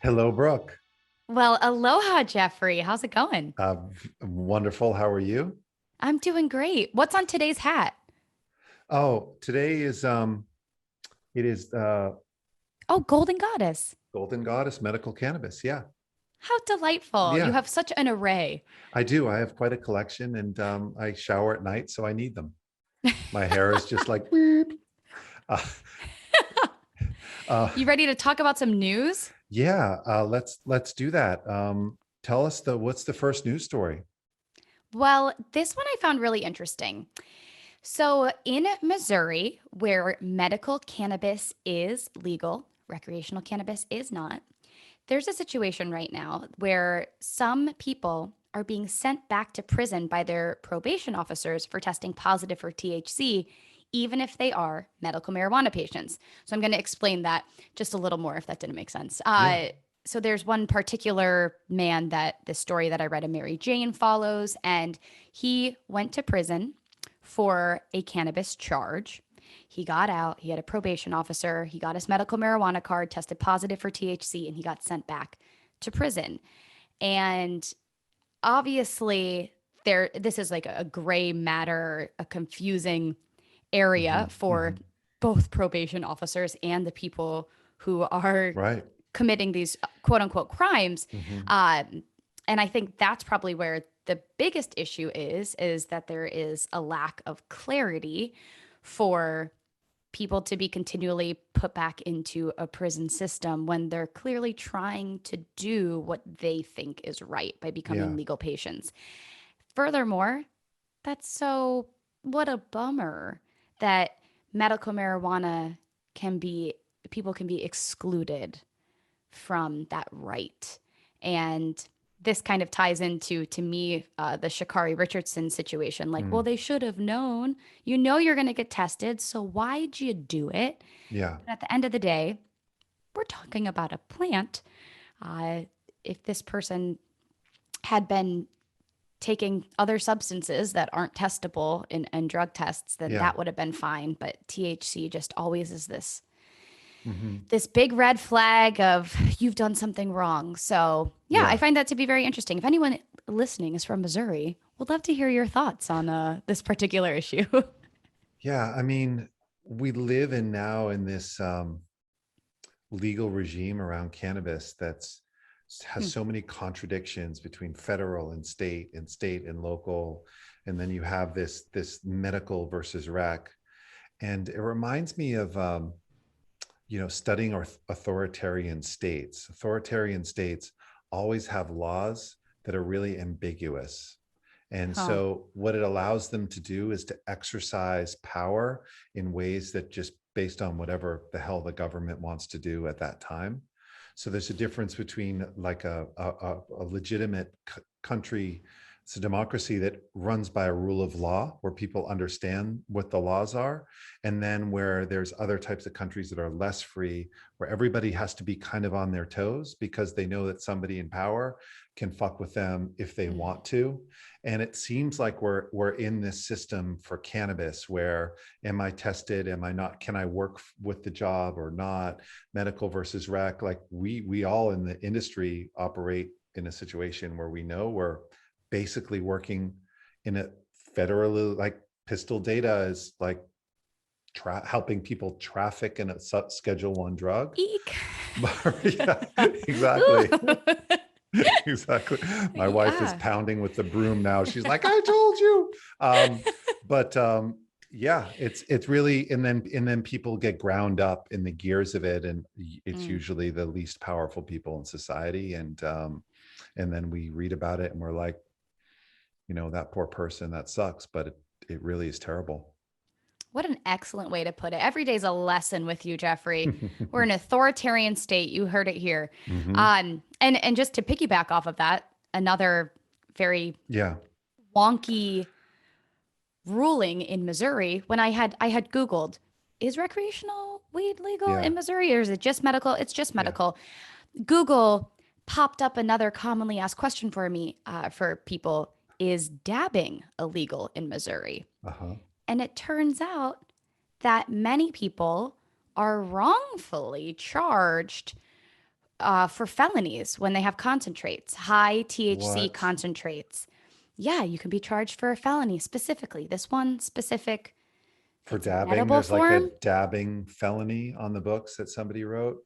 Hello, Brooke. Well, aloha, Jeffrey. How's it going? Wonderful. How are you? I'm doing great. What's on today's hat? Oh, today is it is Oh, Golden Goddess. Golden Goddess Medical Cannabis. Yeah. How delightful. You Yeah, have such an array. I do. I have quite a collection and I shower at night, so I need them. My hair is just like beep. Uh, uh, You ready to talk about some news? yeah, let's do that. Tell us what's the first news story? Well, this one I found really interesting. So, in Missouri, where medical cannabis is legal, recreational cannabis is not, there's a situation right now where some people are being sent back to prison by their probation officers for testing positive for THC, even if they are medical marijuana patients. So I'm going to explain that just a little more if that didn't make sense. Yeah. So there's one particular man that the story that I read, a Mary Jane, follows, and he went to prison for a cannabis charge. He got out, he had a probation officer, he got his medical marijuana card, tested positive for THC, and he got sent back to prison. And obviously, this is like a gray matter, a confusing area Hmm. for Hmm. both probation officers and the people who are Right. committing these quote unquote crimes. Hmm. Um, and I think that's probably where the biggest issue is that there is a lack of clarity for people to be continually put back into a prison system when they're clearly trying to do what they think is right by becoming Yeah. legal patients. Furthermore, that's so what a bummer that medical marijuana can be people can be excluded from that right. And this kind of ties into to me the Shakari Richardson situation. Like, well, Mm. they should have known. You know you're going to get tested, so why'd you do it? Yeah. But at the end of the day, we're talking about a plant. Uh, if this person had been taking other substances that aren't testable in drug tests, then Yeah. that would have been fine. But THC just always is Hmm. this big red flag of you've done something wrong. So, yeah, I Yeah. find that to be very interesting. If anyone listening is from Missouri, would love to hear your thoughts on this particular issue. Yeah. I mean, we live in now in this legal regime around cannabis that's has Hmm. so many contradictions between federal and state and local, and then you have this medical versus rec, and it reminds me of studying authoritarian states. Authoritarian states always have laws that are really ambiguous. And Huh. so, what it allows them to do is to exercise power in ways that just based on whatever the hell the government wants to do at that time. So, there's a difference between like a legitimate country. It's a democracy that runs by a rule of law where people understand what the laws are. And then where there's other types of countries that are less free, where everybody has to be kind of on their toes because they know that somebody in power can fuck with them if they Mm. want to. And it seems like we're in this system for cannabis where am I tested, am I not, can I work with the job or not, medical versus rec. Like we all in the industry operate in a situation where we know we're basically working in a federally, like pistol data is like helping people traffic in a schedule one drug. Eek. Yeah, exactly. Exactly. My wife is Yeah. pounding with the broom now. She's like, I told you. But yeah, it's really, and then people get ground up in the gears of it, and it's Mm. usually the least powerful people in society. And then we read about it and we're like, that poor person, that sucks, but it really is terrible. What an excellent way to put it. Every day's a lesson with you, Jeffrey. We're an authoritarian state. You heard it here. Hmm. And just to piggyback off of that, another very Yeah. wonky ruling in Missouri when I had Googled, is recreational weed legal Yeah. in Missouri or is it just medical? It's just Yeah. medical. Google popped up another commonly asked question for me for people: is dabbing illegal in Missouri? Uh-huh. And it turns out that many people are wrongfully charged for felonies when they have concentrates, high THC What? concentrates. Yeah, you can be charged for a felony specifically. This one specific, For it's an dabbing? edible There's like a form, dabbing felony on the books that somebody wrote.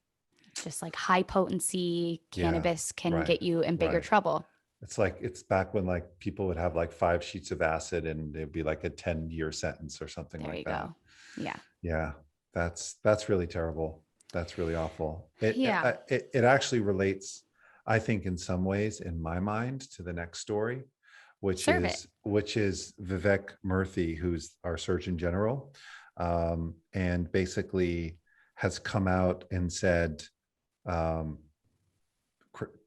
just like high potency Yeah, cannabis can right, get you in bigger right. trouble. It's like it's back when like people would have like 5 sheets of acid and it'd be like a 10-year sentence or something There like you that. go. Yeah. Yeah, that's really terrible. That's really awful. Yeah. It actually relates, I think, in some ways, in my mind, to the next story, Serve it. which is Vivek Murthy, who's our Surgeon General, and basically has come out and said um,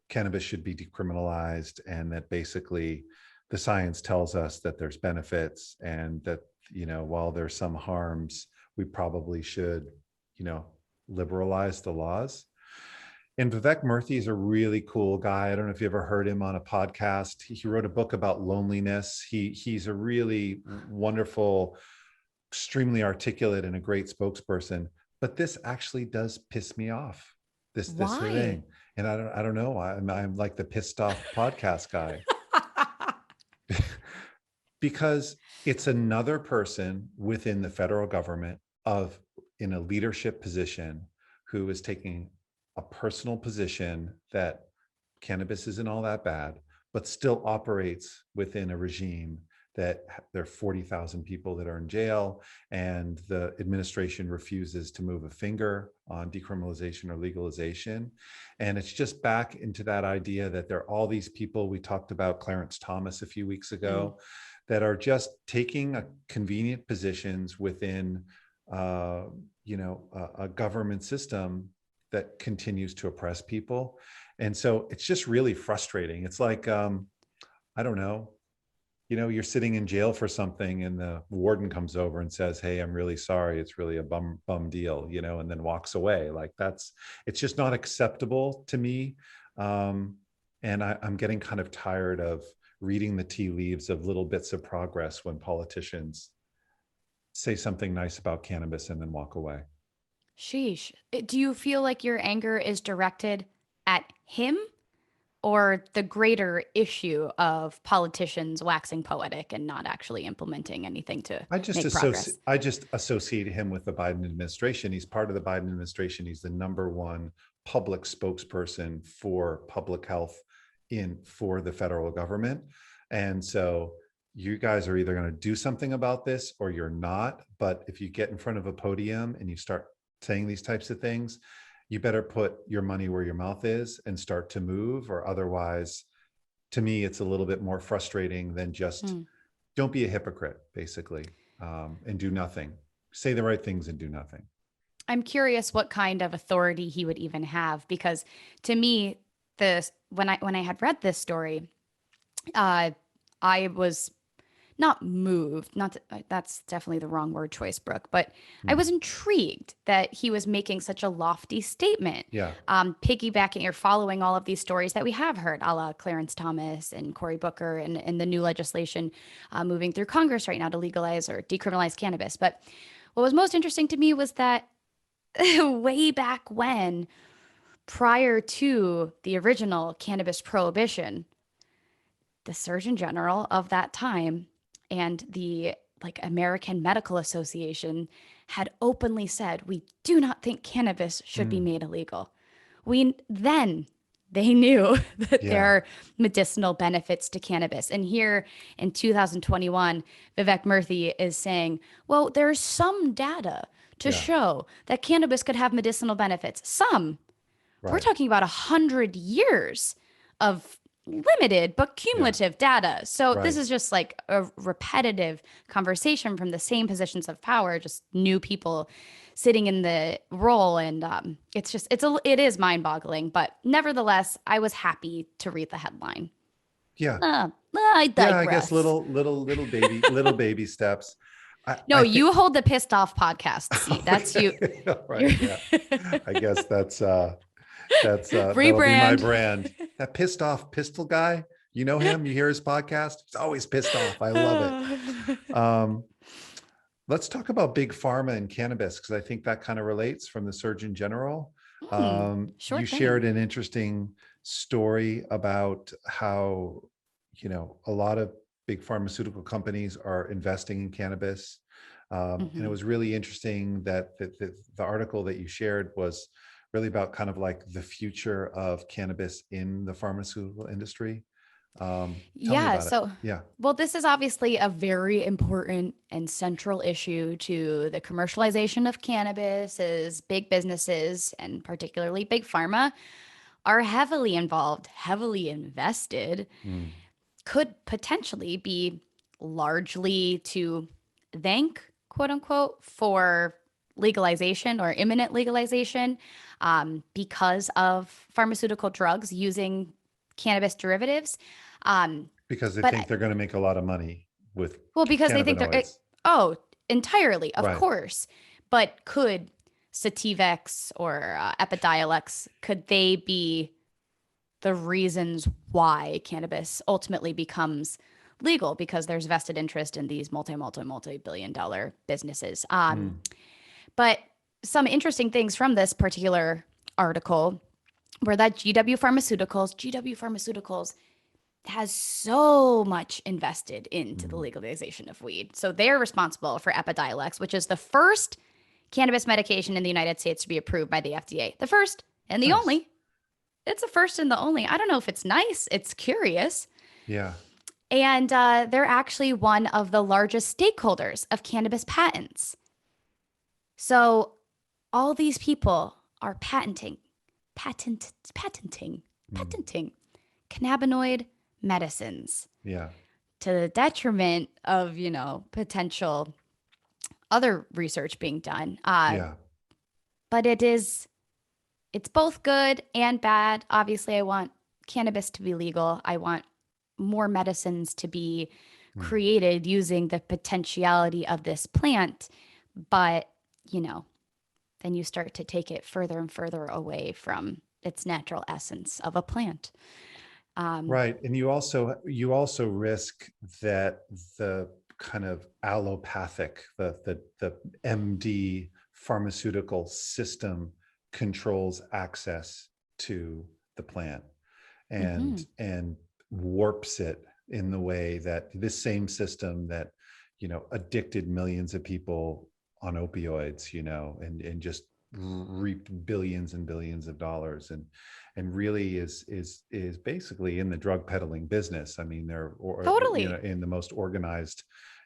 cannabis should be decriminalized, and that basically the science tells us that there's benefits, and that while there's some harms, we probably should liberalize the laws. And Vivek Murthy is a really cool guy. I don't know if you ever heard him on a podcast. He wrote a book about loneliness. He's a really wonderful, extremely articulate, and a great spokesperson. But this actually does piss me off. This Why? thing, and I don't know. I'm like the pissed off podcast guy because it's another person within the federal government of in a leadership position who is taking a personal position that cannabis isn't all that bad, but still operates within a regime that there are 40,000 people that are in jail, and the administration refuses to move a finger on decriminalization or legalization. And it's just back into that idea that there are all these people, we talked about Clarence Thomas a few weeks Mm. ago, that are just taking convenient positions within a government system that continues to oppress people. And so it's just really frustrating. It's like, I don't know, you're sitting in jail for something and the warden comes over and says, "Hey, I'm really sorry. It's really a bum deal," and then walks away. Like it's just not acceptable to me. And I'm getting kind of tired of reading the tea leaves of little bits of progress when politicians say something nice about cannabis and then walk away. Sheesh. Do you feel like your anger is directed at him or the greater issue of politicians waxing poetic and not actually implementing anything to make progress? I just associate him with the Biden administration. He's part of the Biden administration. He's the number one public spokesperson for public health for the federal government. And so you guys are either going to do something about this or you're not. But if you get in front of a podium and you start saying these types of things, you better put your money where your mouth is and start to move, or otherwise, to me, it's a little bit more frustrating than just Hmm. don't be a hypocrite, basically, and do nothing. Say the right things and do nothing. I'm curious what kind of authority he would even have, because to me, this when I had read this story, uh, I was not moved, not to, that's definitely the wrong word choice, Brooke, but I Hmm. was intrigued that he was making such a lofty statement, Yeah, piggybacking or following all of these stories that we have heard, a la Clarence Thomas and Cory Booker, and the new legislation moving through Congress right now to legalize or decriminalize cannabis. But what was most interesting to me was that way back when, prior to the original cannabis prohibition, the Surgeon General of that time and the American Medical Association had openly said, we do not think cannabis should be mm, made illegal. We then they knew that there yeah, are medicinal benefits to cannabis. And here in 2021, Vivek Murthy is saying, well, there's some data to yeah, show that cannabis could have medicinal benefits. Some. We're right, talking about 100 years of limited but yeah, cumulative data. So this right. is just like a repetitive conversation from the same positions of power, just new people sitting in the role, and it is mind boggling. But nevertheless, I was happy to read the headline. Yeah, I yeah. I guess digress. little baby steps. No, I think. you hold the pissed off podcast seat. That's you. Okay, all right, You're yeah. I guess that'll be my rebrand. brand. That pissed off pistol guy. You know him. You hear his podcast. He's always pissed off. I love it. Um, let's talk about big pharma and cannabis, because I think that kind of relates from the Surgeon General. Sure You thing. shared an interesting story about how, a lot of big pharmaceutical companies are investing in cannabis. And it Hmm. was really interesting that the article that you shared was really about kind of like the future of cannabis in the pharmaceutical industry. Tell me Yeah. about it. So, Yeah. well, this is obviously a very important and central issue to the commercialization of cannabis, as big businesses and particularly big pharma are heavily involved, heavily invested, Mm. could potentially be largely to thank, quote unquote, for legalization or imminent legalization because of pharmaceutical drugs using cannabis derivatives. Um, Because they but think they're going to make a lot of money with well, because they think cannabinoids. oh, entirely, of Right. course. But could Sativex or Epidiolex, could they be the reasons why cannabis ultimately becomes legal? Because there's vested interest in these multi billion-dollar businesses. Mm. But some interesting things from this particular article were that GW Pharmaceuticals has so much invested into the Mm. legalization of weed. So they're responsible for Epidiolex, which is the first cannabis medication in the United States to be approved by the FDA. The first and the Nice. only. It's the first and the only. I don't know if it's nice, it's curious. Yeah. And they're actually one of the largest stakeholders of cannabis patents. So all these people are Mm. patenting cannabinoid medicines Yeah. to the detriment of, potential other research being done. Yeah. But it's both good and bad. Obviously, I want cannabis to be legal. I want more medicines to be Mm. created using the potentiality of this plant. But, you know, then you start to take it further and further away from its natural essence of a plant. Um, Right. And you also risk that the kind of allopathic, the MD pharmaceutical system controls access to the plant mhm, and warps it in the way that this same system that addicted millions of people on opioids, and just reaped billions and billions of dollars, and really is basically in the drug peddling business. I mean, they're, or totally. in the most organized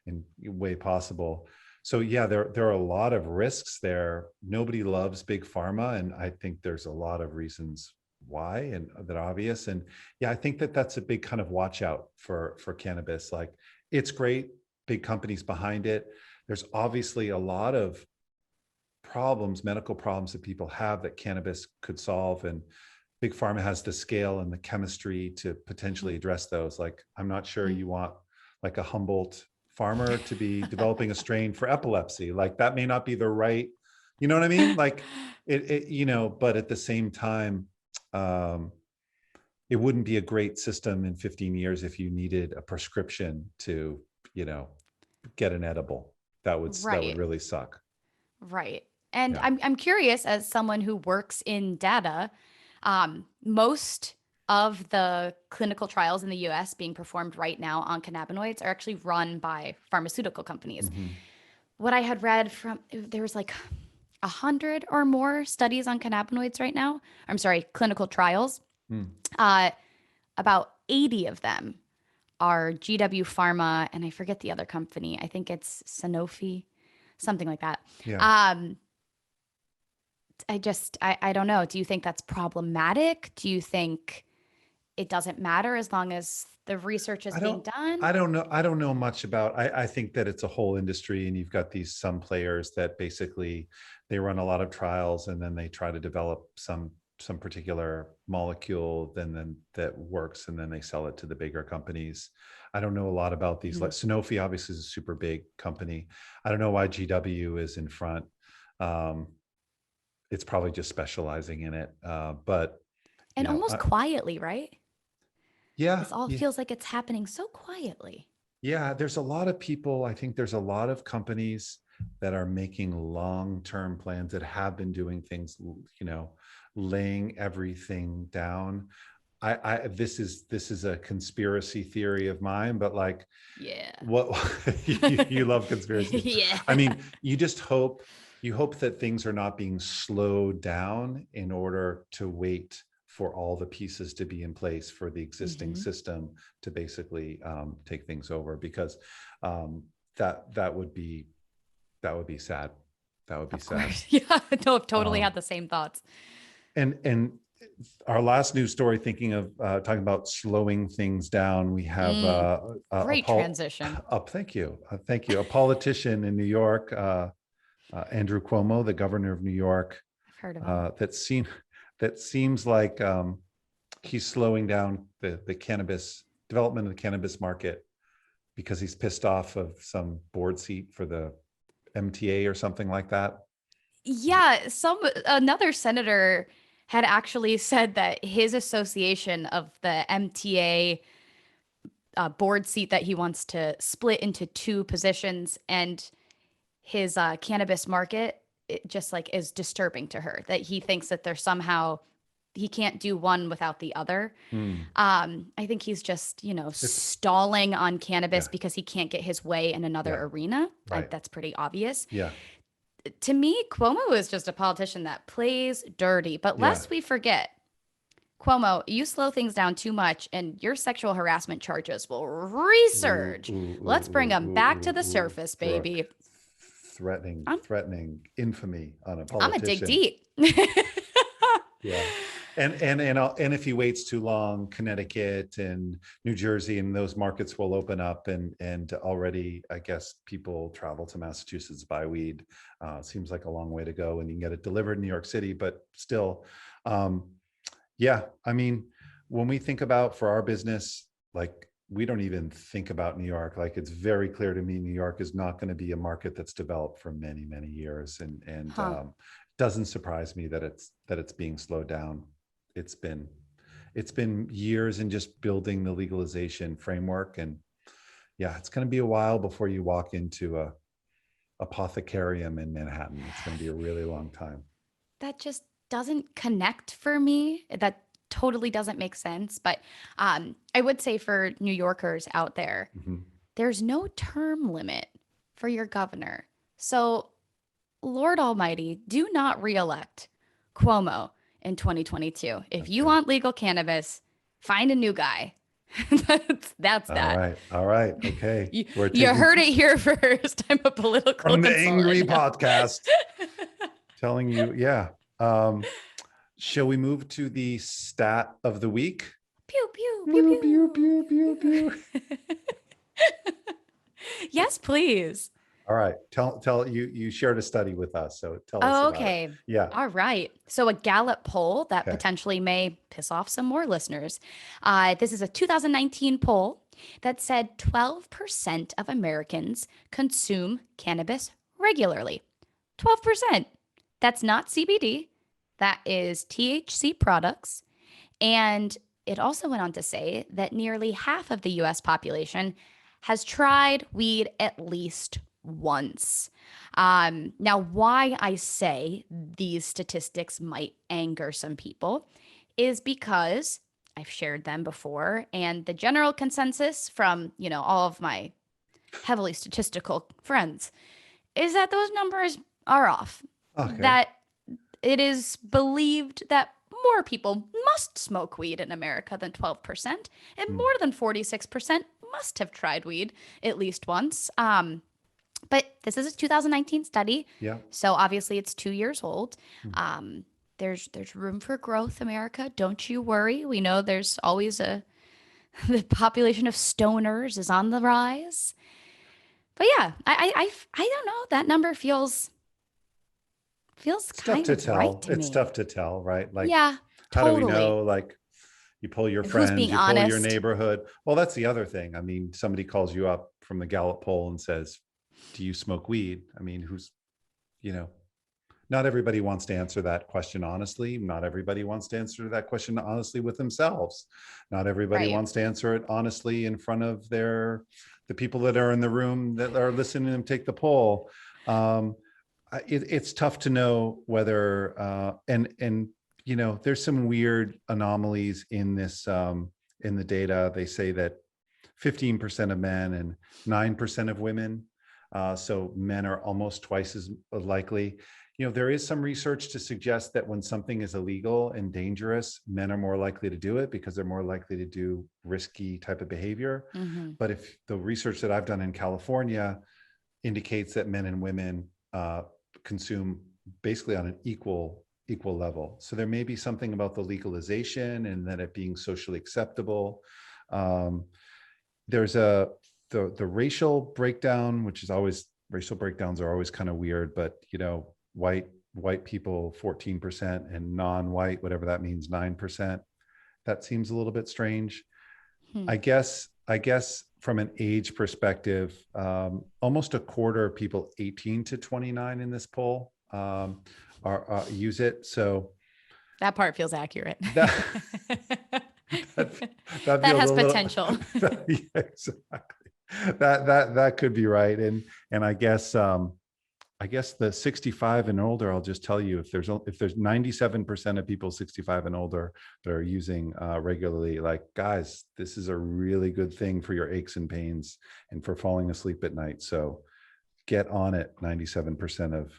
in way possible. So yeah, there are a lot of risks there. Nobody loves big pharma, and I think there's a lot of reasons why, and that obvious. And yeah, I think that that's a big kind of watch out for cannabis. Like, it's great, big companies behind it. There's obviously a lot of problems, medical problems that people have that cannabis could solve, and big pharma has the scale and the chemistry to potentially Mhm. address those. Like, I'm not sure Mm. you want like a Humboldt farmer to be developing a strain for epilepsy. Like, that may not be the right, you know what I mean? Like, but at the same time, um, it wouldn't be a great system in 15 years if you needed a prescription to, you know, get an edible. That would Right. really suck. Right. And Yeah. I'm curious, as someone who works in data, most of the clinical trials in the US being performed right now on cannabinoids are actually run by pharmaceutical companies. Hmm. What I had read from, there was like 100 or more studies on cannabinoids right now. I'm sorry, clinical trials. Mm. Uh, about 80 of them are GW Pharma, and I forget the other company. I think it's Sanofi, something like that. Yeah. Um, I don't know. Do you think that's problematic? Do you think it doesn't matter as long as the research is I being don't done? I don't know much about. I think that it's a whole industry, and you've got these some players that basically they run a lot of trials, and then they try to develop some particular molecule, then that works, and then they sell it to the bigger companies. I don't know a lot about these. Like Mhm. Sanofi obviously is a super big company. I don't know why GW is in front. Um, it's probably just specializing in it. But you And know, almost I, quietly, right? yeah, This all yeah. feels like it's happening so quietly. Yeah, there's a lot of people. I think there's a lot of companies. that are making long-term plans, that have been doing things, laying everything down. This is a conspiracy theory of mine, but like, Yeah. what you love conspiracy. Yeah. I mean, you hope that things are not being slowed down in order to wait for all the pieces to be in place for the existing system to basically take things over, because that would be sad. That would be Of sad. course. Yeah. No, I've totally Um, had the same thoughts. and our last news story, thinking of talking about slowing things down, we have Great transition. thank you, a politician in New York, Andrew Cuomo, the governor of New York, I've heard of him. that seems like he's slowing down the cannabis development of the cannabis market because he's pissed off of some board seat for the MTA or something like that. Yeah, another senator had actually said that his association of the MTA board seat that he wants to split into two positions, and his cannabis market, it just like is disturbing to her, that he thinks that there's somehow he can't do one without the other. Hmm. I think he's just, It's stalling on cannabis yeah, because he can't get his way in another yeah, arena. right, That's pretty obvious. yeah, To me, Cuomo is just a politician that plays dirty. But yeah. lest we forget, Cuomo, you slow things down too much and your sexual harassment charges will Ooh, resurge. ooh, Let's ooh, bring ooh, them ooh, back to ooh, the ooh. surface, Brooke, baby. threatening, I'm threatening infamy on a I'm gonna dig politician. deep. Yeah. And if he waits too long, Connecticut and New Jersey and those markets will open up, and already I guess people travel to Massachusetts to buy weed. Seems like a long way to go, and you can get it delivered in New York City, but still, um, yeah. I mean, when we think about for our business, like we don't even think about New York. Like it's very clear to me, New York is not going to be a market that's developed for many, many years, and Huh. doesn't surprise me that it's being slowed down. It's been it's been years in just building the legalization framework, and yeah, it's going to be a while before you walk into a apothecarium in Manhattan. It's going to be a really long time. That just doesn't connect for me. That totally doesn't make sense. But I would say for New Yorkers out there, Mhm. there's no term limit for your governor. So, Lord Almighty, do not reelect Cuomo in 2022. If you Okay. want legal cannabis, find a new guy. That's that. All right. Okay. You, We're you taking heard it here first. I'm a political from the Angry consultant now. Podcast telling you, yeah. Um, shall we move to the stat of the week? Pew, pew, pew, Pew, pew, pew, pew, pew. pew. Yes, please. All right. Tell you shared a study with us, so tell us Oh, about it. okay. Yeah. All right. So, a Gallup poll that Okay. potentially may piss off some more listeners. This is a 2019 poll that said 12% of Americans consume cannabis regularly. 12%. That's not CBD, that is THC products. And it also went on to say that nearly half of the US population has tried weed at least once. Now, why I say these statistics might anger some people is because I've shared them before, and the general consensus from, all of my heavily statistical friends is that those numbers are off. Okay. That it is believed that more people must smoke weed in America than 12%, and Mm. more than 46% must have tried weed at least once. But this is a 2019 study, Yeah. so obviously it's 2 years old. Mm. There's room for growth, America. Don't you worry. We know there's always the population of stoners is on the rise. But yeah, I don't know. That number feels It's tough kind to of right tell. to It's me. tough to tell, right? Like, Yeah, how do we totally. know? Like, you pull your And who's friends, being you pull your honest? neighborhood. Well, that's the other thing. I mean, somebody calls you up from the Gallup poll and says, "Do you smoke weed?" I mean, you know, not everybody wants to answer that question honestly. Not everybody wants to answer that question honestly with themselves. Not everybody Right. wants to answer it honestly in front of the people that are in the room that are listening to them take the poll. Um, it's tough to know whether, and there's some weird anomalies in this, in the data. They say that 15% of men and 9% of women. So men are almost twice as likely. There is some research to suggest that when something is illegal and dangerous, men are more likely to do it because they're more likely to do risky type of behavior. Mm-hmm. But if the research that I've done in California indicates that men and women consume basically on an equal level. So there may be something about the legalization and that it being socially acceptable. There's the racial breakdown, which is always, racial breakdowns are always kind of weird, but white people 14% and non-white, whatever that means, 9%. That seems a little bit strange. Hmm. I guess from an age perspective, almost a quarter of people 18 to 29 in this poll are use it. So That part feels accurate. that that That feels has a little potential. yeah, exactly. That could be right. And I guess the 65 and older, I'll just tell you, if there's 97% of people 65 and older that are using regularly, like, guys, this is a really good thing for your aches and pains and for falling asleep at night. So get on it, 97% of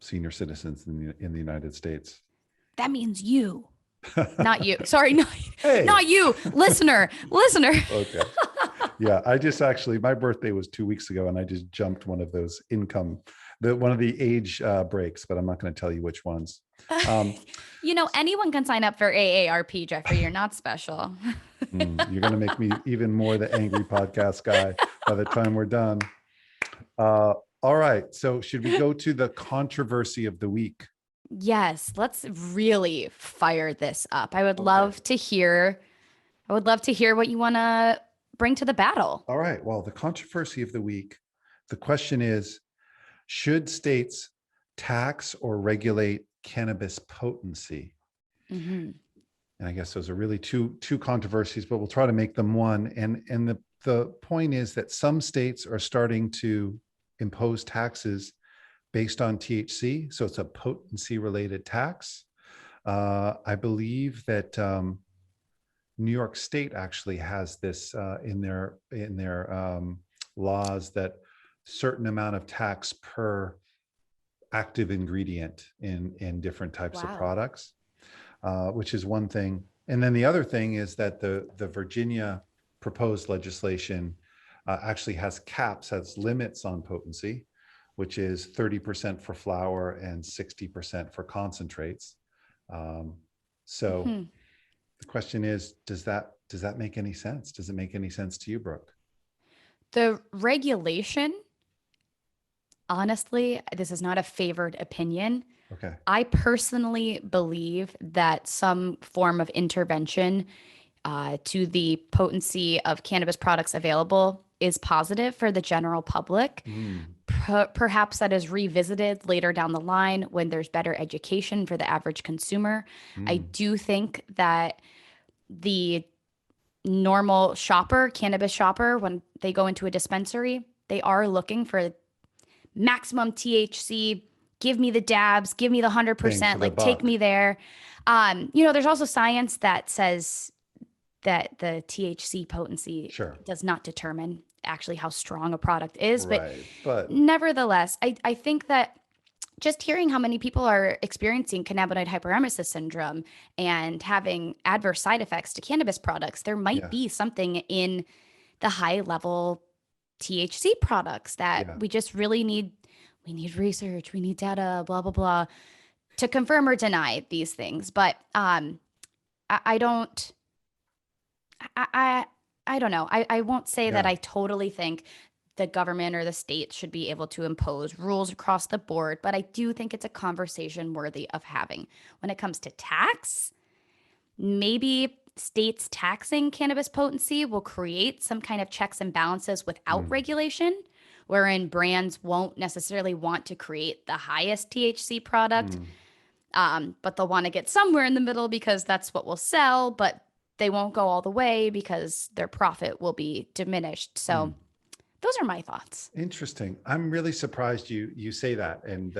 senior citizens in the United States. That means you, not you. Sorry, Hey. not you, listener. Okay. Yeah, I just actually, my birthday was 2 weeks ago, and I just jumped one of those one of the age breaks, but I'm not going to tell you which ones. Anyone can sign up for AARP, Jeffrey. You're not special. You're going to make me even more the angry podcast guy by the time we're done. All right. So should we go to the controversy of the week? Yes, let's really fire this up. I would love to hear what you want to bring to the battle. All right. Well, the controversy of the week, the question is, should states tax or regulate cannabis potency? Mm-hmm. And I guess those are really two controversies, but we'll try to make them one. And the point is that some states are starting to impose taxes based on THC. So it's a potency related tax. I believe that New York State actually has this in their laws, that certain amount of tax per active ingredient in different types of products, which is one thing. And then the other thing is that the Virginia proposed legislation actually has caps, has limits on potency, which is 30% for flour and 60% for concentrates. So the question is, does that make any sense? Does it make any sense to you, Brooke? The regulation, honestly, this is not a favored opinion. Okay. I personally believe that some form of intervention to the potency of cannabis products available is positive for the general public. Perhaps that is revisited later down the line when there's better education for the average consumer. I do think that the normal cannabis shopper, when they go into a dispensary, they are looking for maximum THC. Give me the dabs, give me the 100%, like take me there. There's also science that says that the THC potency does not determine actually how strong a product is. But nevertheless, I think that just hearing how many people are experiencing cannabinoid hyperemesis syndrome and having adverse side effects to cannabis products, there might be something in the high level THC products that we just really need. We need research, we need data, blah, blah, blah, to confirm or deny these things. But I don't know. I won't say that I totally think the government or the state should be able to impose rules across the board, but I do think it's a conversation worthy of having. When it comes to tax, maybe states taxing cannabis potency will create some kind of checks and balances without regulation, wherein brands won't necessarily want to create the highest THC product, but they'll want to get somewhere in the middle because that's what will sell, but they won't go all the way because their profit will be diminished. So those are my thoughts. Interesting. I'm really surprised you say that, and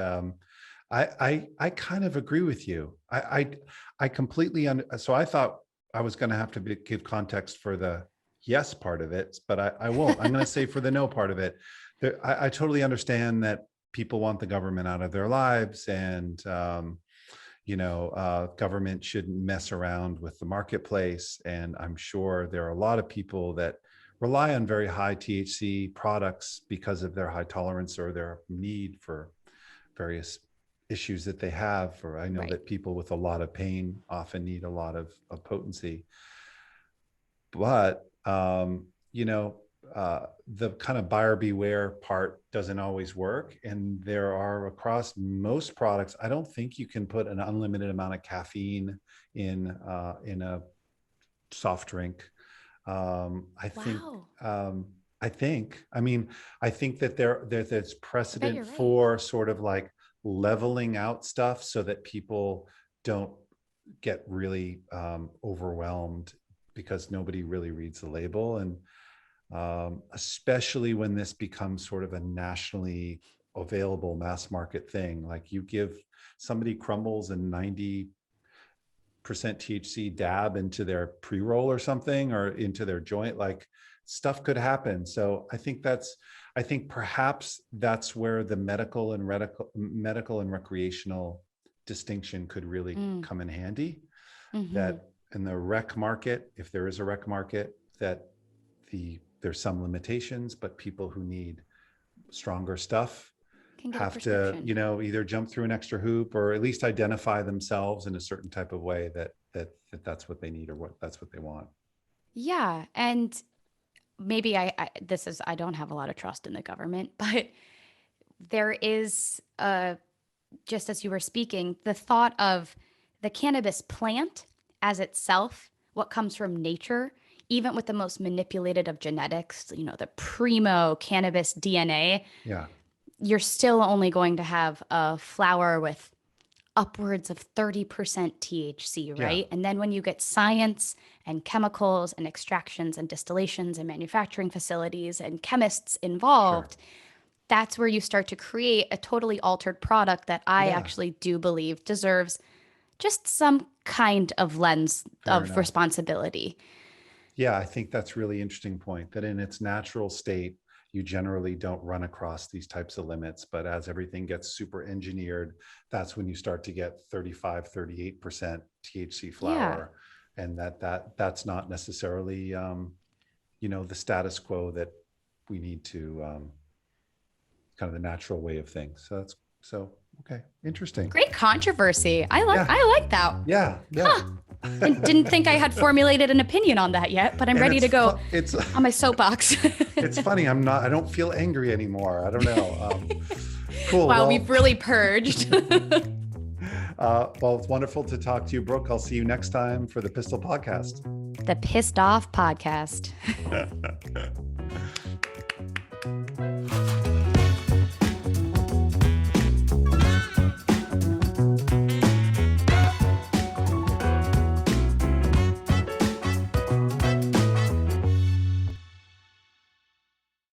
I kind of agree with you. I completely so I thought I was going to have to give context for the yes part of it, but I won't. I'm going to say for the no part of it. I totally understand that people want the government out of their lives, and government shouldn't mess around with the marketplace. And I'm sure there are a lot of people that rely on very high THC products because of their high tolerance or their need for various issues that they have. Or I know Right. that people with a lot of pain often need a lot of potency. But the kind of buyer beware part doesn't always work. And there are, across most products, I don't think you can put an unlimited amount of caffeine in a soft drink. Wow. I think that there's precedent you're right. for sort of like leveling out stuff so that people don't get really overwhelmed because nobody really reads the label. And especially when this becomes sort of a nationally available mass market thing, like you give somebody crumbles and 90% THC dab into their pre-roll or something, or into their joint, like stuff could happen. So I think perhaps that's where the medical and recreational distinction could really come in handy. Mm-hmm. That in the rec market, if there is a rec market, that there's some limitations, but people who need stronger stuff Can get a have to, prescription. either jump through an extra hoop or at least identify themselves in a certain type of way that's what they need, or that's what they want. Yeah. And maybe I don't have a lot of trust in the government, but there is, just as you were speaking, the thought of the cannabis plant as itself, what comes from nature, even with the most manipulated of genetics, the primo cannabis DNA, Yeah, you're still only going to have a flower with upwards of 30% THC, yeah, right? And then when you get science and chemicals and extractions and distillations and manufacturing facilities and chemists sure. involved, that's where you start to create a totally altered product that I Yeah, actually do believe deserves just some kind of lens fair of enough. responsibility. Yeah, I think that's really interesting point, that in its natural state, you generally don't run across these types of limits. But as everything gets super engineered, that's when you start to get 35, 38% THC Yeah. flower. And that's not necessarily, the status quo that we need to, kind of the natural way of things. Okay, interesting. Great controversy. I like Yeah, I like that. yeah, yeah. Huh. Didn't think I had formulated an opinion on that yet, but I'm And ready to go it's on my soapbox. it's funny. I don't feel angry anymore. I don't know. Cool. Wow, Well, we've really purged. well, it's wonderful to talk to you, Brooke. I'll see you next time for the Pistol Podcast. The Pissed Off Podcast.